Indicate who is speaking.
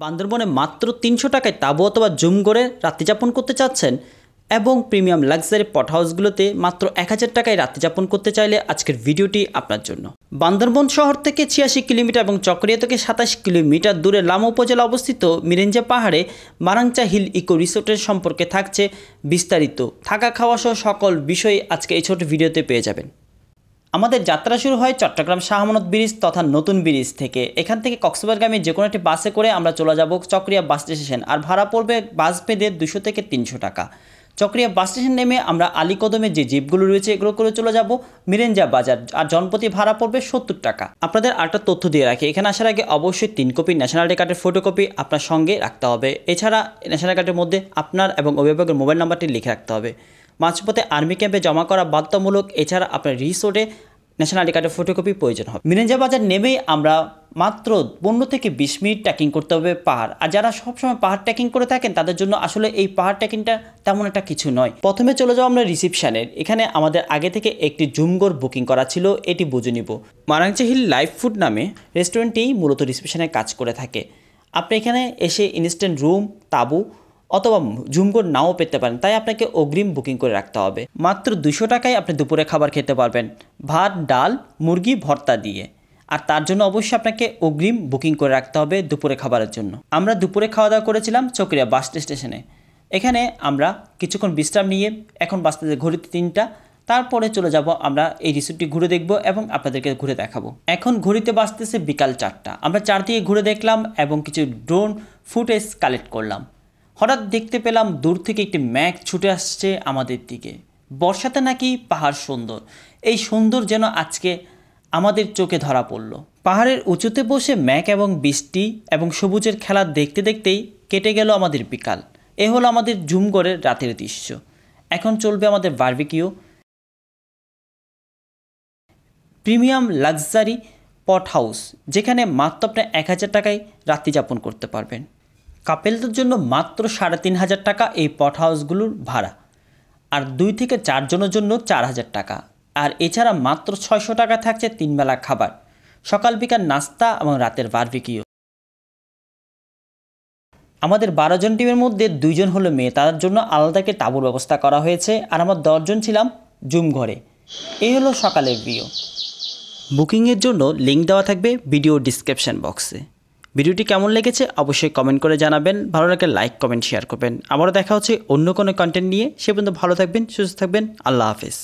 Speaker 1: বান্দরবনে মাত্র ৩০০ টাকায় তাঁবু অথবা জুম করে রাত্রিযাপন করতে চাচ্ছেন এবং প্রিমিয়াম লাক্সারি পট হাউসগুলোতে মাত্র ১০০০ টাকায় রাত্রিযাপন করতে চাইলে আজকের ভিডিওটি আপনার জন্য। বান্দরবন শহর থেকে ৮৬ কিলোমিটার এবং চকরিয়া থেকে ২৭ কিলোমিটার দূরে লামা উপজেলা অবস্থিত মিরেঞ্জা পাহাড়ে মারাংচা হিল ইকো রিসোর্টের সম্পর্কে থাকছে বিস্তারিত থাকা খাওয়া সহ সকল বিষয় আজকে এই ছোট ভিডিওতে পেয়ে যাবেন। আমাদের যাত্রা শুরু হয় চট্টগ্রাম শাহ আমানত ব্রিজ তথা নতুন ব্রিজ থেকে। এখান থেকে কক্সবাজারগামী যে কোনো একটি বাসে করে আমরা চলে যাব চকরিয়া বাস স্টেশন। আর ভাড়া পড়বে বাস ভেদে ২০০ থেকে ৩০০ টাকা। চকরিয়া বাস স্টেশন নেমে আমরা আলীকদমে যে জিপগুলো রয়েছে এগুলো করে চলে যাব মিরেঞ্জা বাজার। আর জনপ্রতি ভাড়া পড়বে ৭০ টাকা। আপনাদের আরেকটা তথ্য দিয়ে রাখি, এখানে আসার আগে অবশ্যই ৩ কপি ন্যাশনাল আইডি কার্ডের ফটোকপি আপনার সঙ্গে রাখতে হবে। এছাড়া ন্যাশনাল কার্ডের মধ্যে আপনার এবং অভিভাবকের মোবাইল নাম্বারটি লিখে রাখতে হবে। মাঝপথে আর্মি ক্যাম্পে জমা করা বাধ্যতামূলক। এছাড়া আপনার রিসোর্টে ন্যাশনাল আইডি কার্ডের ফটোকপি প্রয়োজন হবে। মিরেঞ্জা বাজার নেমেই আমরা মাত্র ১৫ থেকে ২০ মিনিট ট্রেকিং করতে হবে পাহাড়। আর যারা সবসময় পাহাড় ট্রেকিং করে থাকেন তাদের জন্য আসলে এই পাহাড় ট্রেকিংটা তেমন একটা কিছু নয়। প্রথমে চলে যাবো আমরা রিসিপশানের। এখানে আমাদের আগে থেকে একটি জুমঘর বুকিং করা ছিল, এটি বুঝে নিব। মারাংচা হিল লাইভ ফুড নামে রেস্টুরেন্টটি মূলত রিসিপশানের কাজ করে থাকে। আপনি এখানে এসে ইনস্ট্যান্ট রুম, তাঁবু অথবা জুমঘর নাও পেতে পারেন, তাই আপনাকে অগ্রিম বুকিং করে রাখতে হবে। মাত্র ২০০ টাকায় আপনি দুপুরে খাবার খেতে পারবেন, ভাত, ডাল, মুরগি ভর্তা দিয়ে। আর তার জন্য অবশ্যই আপনাকে অগ্রিম বুকিং করে রাখতে হবে দুপুরে খাবারের জন্য। আমরা দুপুরে খাওয়া দাওয়া করেছিলাম চকরিয়া বাস স্টেশনে। এখানে আমরা কিছুক্ষণ বিশ্রাম নিয়ে এখন বাসতে ঘড়িতে ৩টা, তারপরে চলে যাব আমরা এই রিসোর্টটি ঘুরে দেখব এবং আপনাদেরকে ঘুরে দেখাবো। এখন ঘড়িতে বাজতেছে বিকাল ৪টা। আমরা চারদিকে ঘুরে দেখলাম এবং কিছু ড্রোন ফুটেজ কালেক্ট করলাম। হঠাৎ দেখতে পেলাম দূর থেকে একটি মেঘ ছুটে আসছে আমাদের দিকে। বর্ষাতে নাকি পাহাড় সুন্দর, এই সুন্দর যেন আজকে আমাদের চোখে ধরা পড়ল। পাহাড়ের উঁচুতে বসে মেঘ এবং বৃষ্টি এবং সবুজের খেলা দেখতে দেখতেই কেটে গেল আমাদের বিকাল। এ হলো আমাদের জুমঘরের রাতের দৃশ্য। এখন চলবে আমাদের বারবিকিউ। প্রিমিয়াম লাক্সারি পট হাউস, যেখানে মাত্র আপনি ১০০০ টাকায় রাত্রিযাপন করতে পারবেন। কাপেলদের জন্য মাত্র ৩৫০০ টাকা এই পট হাউসগুলোর ভাড়া। আর ২ থেকে ৪ জনের জন্য ৪০০০ টাকা। আর এছাড়া মাত্র ৬০০ টাকা থাকছে ৩ বেলা খাবার, সকাল বিকাল নাস্তা এবং রাতের বারবিকিউ। আমাদের ১২ জন টিমের মধ্যে ২ জন হলো মেয়ে, তাদের জন্য আলাদা একটা তাঁবুর ব্যবস্থা করা হয়েছে। আর আমরা ১০ জন ছিলাম জুম ঘরে। এই হলো সকালের ভিউ। বুকিংয়ের জন্য লিঙ্ক দেওয়া থাকবে ভিডিও ডিসক্রিপশন বক্সে। ভিডিওটি কেমন লেগেছে অবশ্যই কমেন্ট করে জানাবেন। ভালো লাগলে লাইক, কমেন্ট, শেয়ার করবেন। আবারও দেখা হচ্ছে অন্য কোনো কন্টেন্ট নিয়ে। সে পর্যন্ত ভালো থাকবেন, সুস্থ থাকবেন। আল্লাহ হাফেজ।